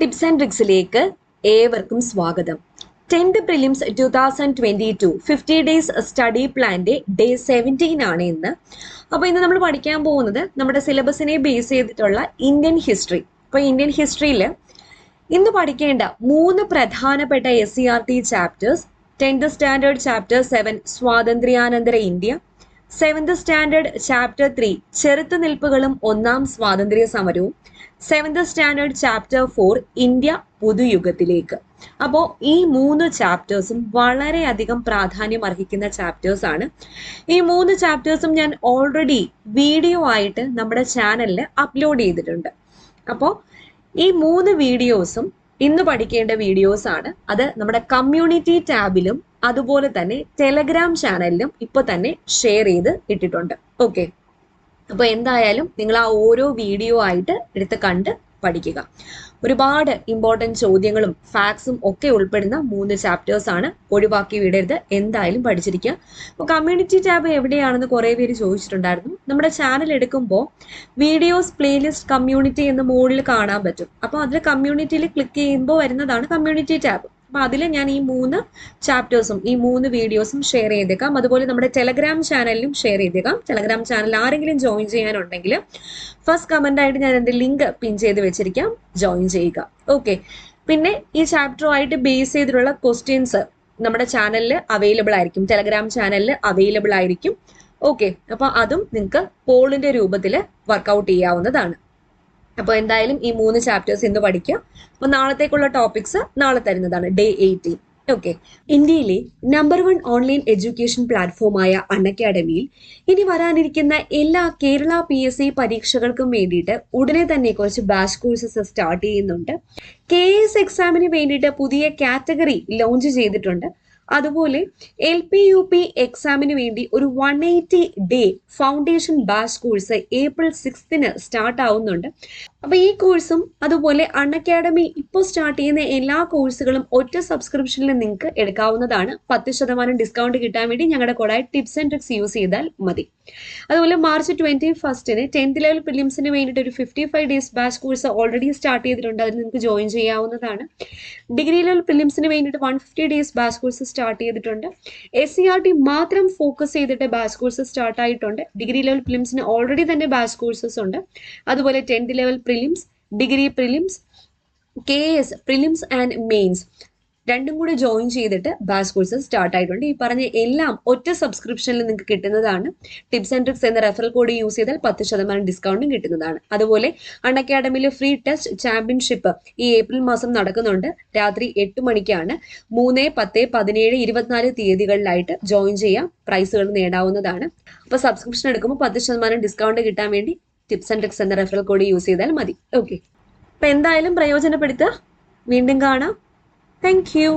Tips and ട്രിക്സിലേക്ക് ഏവർക്കും സ്വാഗതം. 10th prelims 2022 50 days study പ്ലാന്റെ ഡേ 17 ആണ് ഇന്ന്. അപ്പോൾ ഇന്ന് നമ്മൾ പഠിക്കാൻ പോകുന്നത് നമ്മുടെ സിലബസിനെ ബേസ് ചെയ്തിട്ടുള്ള ഇന്ത്യൻ ഹിസ്റ്ററി. അപ്പോൾ ഇന്ത്യൻ ഹിസ്റ്ററിയിൽ ഇന്ന് പഠിക്കേണ്ട 3 പ്രധാനപ്പെട്ട SCERT chapters: 10th standard chapter 7 സ്വാതന്ത്ര്യാനന്തര ഇന്ത്യ, 7th സ്റ്റാൻഡേർഡ് ചാപ്റ്റർ 3 ചെറുത്തുനിൽപ്പുകളും ഒന്നാം സ്വാതന്ത്ര്യ സമരവും, 7th സ്റ്റാൻഡേർഡ് ചാപ്റ്റർ 4 ഇന്ത്യ പുതുയുഗത്തിലേക്ക്. അപ്പോൾ ഈ 3 ചാപ്റ്റേഴ്സും വളരെയധികം പ്രാധാന്യം അർഹിക്കുന്ന ചാപ്റ്റേഴ്സ് ആണ്. ഈ 3 ചാപ്റ്റേഴ്സും ഞാൻ ഓൾറെഡി വീഡിയോ ആയിട്ട് നമ്മുടെ ചാനലിൽ അപ്ലോഡ് ചെയ്തിട്ടുണ്ട്. അപ്പോൾ ഈ 3 വീഡിയോസും ഇന്ന് പഠിക്കേണ്ട വീഡിയോസ് ആണ്. അത് നമ്മുടെ കമ്മ്യൂണിറ്റി ടാബിലും അതുപോലെ തന്നെ ടെലഗ്രാം ചാനലിലും ഇപ്പോൾ തന്നെ ഷെയർ ചെയ്ത് ഇട്ടിട്ടുണ്ട്. ഓക്കെ, അപ്പോൾ എന്തായാലും നിങ്ങൾ ആ ഓരോ വീഡിയോ ആയിട്ട് എടുത്ത് കണ്ട് പഠിക്കുക. ഒരുപാട് ഇമ്പോർട്ടൻറ്റ് ചോദ്യങ്ങളും ഫാക്ട്സും ഒക്കെ ഉൾപ്പെടുന്ന 3 ചാപ്റ്റേഴ്സ് ആണ്. ഒഴിവാക്കി വിടരുത്, എന്തായാലും പഠിച്ചിരിക്കുക. അപ്പോൾ കമ്മ്യൂണിറ്റി ടാബ് എവിടെയാണെന്ന് കുറേ പേര് ചോദിച്ചിട്ടുണ്ടായിരുന്നു. നമ്മുടെ ചാനൽ എടുക്കുമ്പോൾ വീഡിയോസ് പ്ലേലിസ്റ്റ് കമ്മ്യൂണിറ്റി എന്ന് മുകളിൽ കാണാൻ പറ്റും. അപ്പോൾ അതിൽ കമ്മ്യൂണിറ്റിയിൽ ക്ലിക്ക് ചെയ്യുമ്പോൾ വരുന്നതാണ് കമ്മ്യൂണിറ്റി ടാബ്. അപ്പോൾ അതിൽ ഞാൻ ഈ 3 ചാപ്റ്റേഴ്സും ഈ 3 വീഡിയോസും ഷെയർ ചെയ്തേക്കാം. അതുപോലെ നമ്മുടെ ടെലഗ്രാം ചാനലിലും ഷെയർ ചെയ്തേക്കാം. ടെലഗ്രാം ചാനൽ ആരെങ്കിലും ജോയിൻ ചെയ്യാനുണ്ടെങ്കിൽ ഫസ്റ്റ് കമൻ്റ് ആയിട്ട് ഞാൻ എൻ്റെ ലിങ്ക് പിൻ ചെയ്ത് വെച്ചിരിക്കാം, ജോയിൻ ചെയ്യുക. ഓക്കെ, പിന്നെ ഈ ചാപ്റ്ററുമായിട്ട് ബേസ് ചെയ്തിട്ടുള്ള ക്വസ്റ്റ്യൻസ് നമ്മുടെ ചാനലിൽ അവൈലബിൾ ആയിരിക്കും, ടെലഗ്രാം ചാനലിൽ അവൈലബിൾ ആയിരിക്കും. ഓക്കെ, അപ്പോൾ അതും നിങ്ങൾക്ക് പോളിൻ്റെ രൂപത്തിൽ വർക്കൗട്ട് ചെയ്യാവുന്നതാണ്. അപ്പോൾ എന്തായാലും ഈ 3 ചാപ്റ്റേഴ്സ് ഇന്ന് പഠിക്കുക. അപ്പോൾ നാളത്തേക്കുള്ള ടോപ്പിക്സ് നാളെ തരുന്നതാണ്, ഡേ 18. ഓക്കെ, ഇന്ത്യയിലെ നമ്പർ 1 ഓൺലൈൻ എഡ്യൂക്കേഷൻ പ്ലാറ്റ്ഫോമായ അൺഅക്കാഡമിയിൽ ഇനി വരാനിരിക്കുന്ന എല്ലാ കേരള PSC പരീക്ഷകൾക്കും വേണ്ടിയിട്ട് ഉടനെ തന്നെ കുറച്ച് ബാച്ച് കോഴ്സസ് സ്റ്റാർട്ട് ചെയ്യുന്നുണ്ട്. KS എക്സാമിന് വേണ്ടിയിട്ട് പുതിയ കാറ്റഗറി ലോഞ്ച് ചെയ്തിട്ടുണ്ട്. അതുപോലെ LP UP എക്സാമിന് വേണ്ടി ഒരു 180 day foundation batch course April 6 start ആവുന്നുണ്ട്. അപ്പോൾ ഈ കോഴ്സും അതുപോലെ അൺഅക്കാഡമി ഇപ്പോൾ സ്റ്റാർട്ട് ചെയ്യുന്ന എല്ലാ കോഴ്സുകളും ഒറ്റ സബ്സ്ക്രിപ്ഷനിൽ നിങ്ങൾക്ക് എടുക്കാവുന്നതാണ്. 10% ഡിസ്കൗണ്ട് കിട്ടാൻ വേണ്ടി ഞങ്ങളുടെ കൂടെ ടിപ്സ് ആൻഡ് ട്രിക്സ് യൂസ് ചെയ്താൽ മതി. അതുപോലെ March 21 10th ലെവൽ പ്രിലിംസിന് വേണ്ടിയിട്ട് ഒരു 55 days batch course already start ചെയ്തിട്ടുണ്ട്. അതിൽ നിങ്ങൾക്ക് ജോയിൻ ചെയ്യാവുന്നതാണ്. ഡിഗ്രി ലെവൽ പ്രിലിംസിന് വേണ്ടിയിട്ട് 150 ഡേയ്സ് ബാച്ച് കോഴ്സ് സ്റ്റാർട്ട് ചെയ്തിട്ടുണ്ട്. SCERT മാത്രം ഫോക്കസ് ചെയ്തിട്ട് ബാച്ച് കോഴ്സ് സ്റ്റാർട്ട് ആയിട്ടുണ്ട്. ഡിഗ്രി ലെവൽ പ്രിലിംസിന് ഓൾറെഡി തന്നെ ബാച്ച് കോഴ്സസ് ഉണ്ട്. അതുപോലെ 10th level prelims, degree prelims, KS prelims and mains രണ്ടും കൂടി ജോയിൻ ചെയ്തിട്ട് ബാച്ച് കോഴ്സസ് സ്റ്റാർട്ട് ആയിട്ടുണ്ട്. ഈ പറഞ്ഞ എല്ലാം ഒറ്റ സബ്സ്ക്രിപ്ഷനിൽ നിങ്ങൾക്ക് കിട്ടുന്നതാണ്. ടിപ്സ് ആൻഡ് ട്രിക്സ് എന്ന റെഫറൽ കോഡ് യൂസ് ചെയ്താൽ 10% ഡിസ്കൗണ്ടും കിട്ടുന്നതാണ്. അതുപോലെ അൺഅക്കാഡമിയിലെ ഫ്രീ ടെസ്റ്റ് ചാമ്പ്യൻഷിപ്പ് ഈ ഏപ്രിൽ മാസം നടക്കുന്നുണ്ട്. രാത്രി 8 മണിക്കാണ്. 3, 10, 17, 24 തീയതികളിലായിട്ട് ജോയിൻ ചെയ്യാം, പ്രൈസുകൾ നേടാവുന്നതാണ്. അപ്പോൾ സബ്സ്ക്രിപ്ഷൻ എടുക്കുമ്പോൾ 10% ഡിസ്കൗണ്ട് കിട്ടാൻ വേണ്ടി ടിപ്സ് ആൻഡ് ട്രിക്സ് എന്ന റെഫറൽ കോഡ് യൂസ് ചെയ്താൽ മതി. ഓക്കെ, അപ്പോൾ എന്തായാലും പ്രയോജനപ്പെടുത്തുക. വീണ്ടും കാണാം. Thank you.